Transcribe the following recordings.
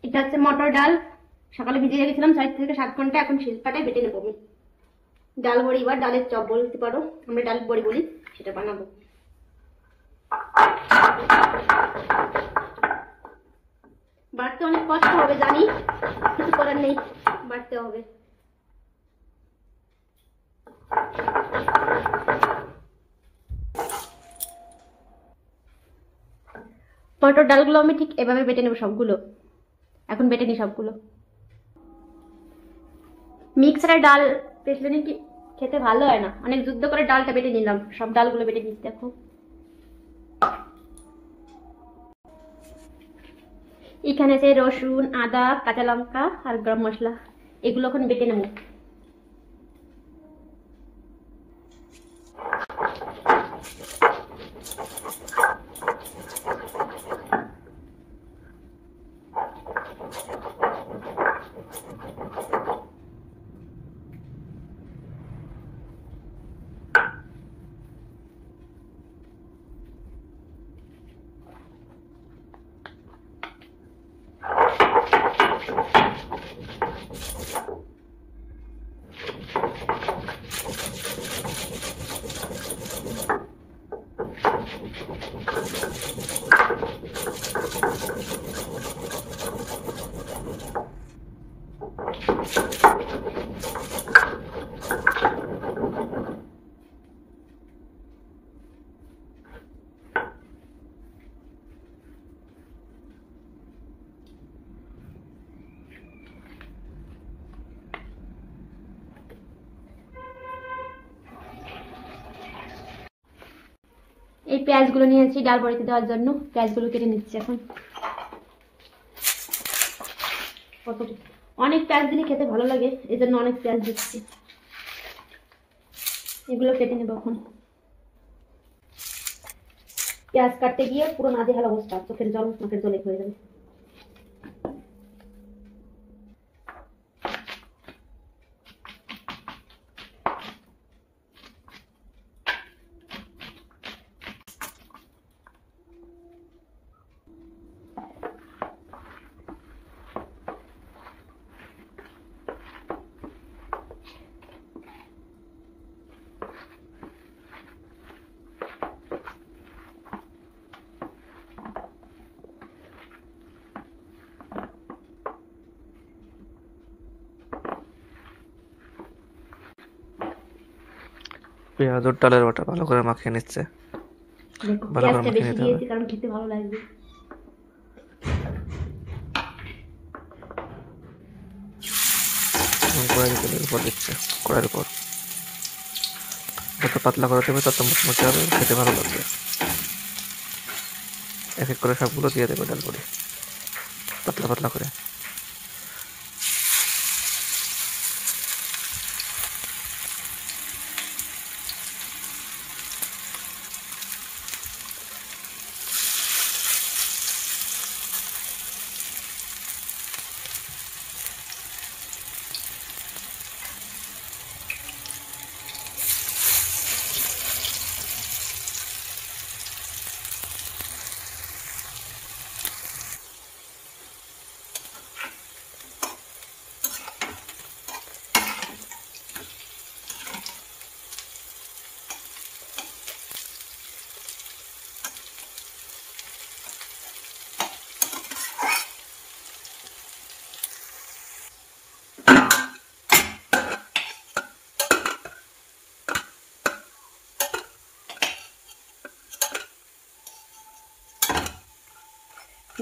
এটা হচ্ছে মটর ডাল, সকালে ভিজিয়ে রেখেছিলাম 6 থেকে 7 ঘন্টা। এখন শিলপাটায় বেটে নেবো আমি। ডাল বড়ি বা ডালের চপ বলতে পারো, আমরা ডাল বড়ি বলি, সেটা বানাবো। বাড়তে অনেক কষ্ট হবে জানি, কিছু করার নেই, বাড়তে হবে। মটর ডালগুলো আমি ঠিক এভাবে বেটে নেবো সবগুলো। এখন বেটে নিই সবগুলো। মিক্সারে ডাল বেটলে নাকি খেতে ভালো হয় না, অনেক যুদ্ধ করে ডালটা বেটে নিলাম, সব ডালগুলো বেটে নিচ্ছি। দেখো এখানে আছে রসুন, আদা, কাঁচা লঙ্কা আর গরম মশলা, এগুলো এখন বেটে নেবো। এই পেঁয়াজগুলো নিয়েছি ডাল বড়িতে দেওয়ার জন্য, পেঁয়াজগুলো কেটে নিচ্ছি এখন। অনেক পেঁয়াজ দিলে খেতে ভালো লাগে, এই জন্য অনেক পেঁয়াজ দিচ্ছি। এগুলো কেটে নেবো এখন। পেঁয়াজ কাটতে গিয়ে পুরো নাজেহাল অবস্থা, চোখের জল নাকের জলে হয়ে যাবে। পেঁয়াজ আর ডালের বাটা ভালো করে মাখিয়ে নিচ্ছে। দেখো ভালো করে পেঁয়াজটা মাখিয়ে বেশি নিতে হবে। দিয়েছি কারণ খেতে ভালো লাগবে। এবং কড়াই তেলের উপর দিচ্ছে, কড়াইয়ের উপর। যত পাতলা করে দেবে তত মুচমুচে হবে, খেতে ভালো লাগবে। এক এক করে সবগুলো দিয়ে দেবে ডাল বড়ি, পাতলা পাতলা করে।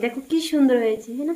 দেখো কি সুন্দর হয়েছে, হ্যাঁ না?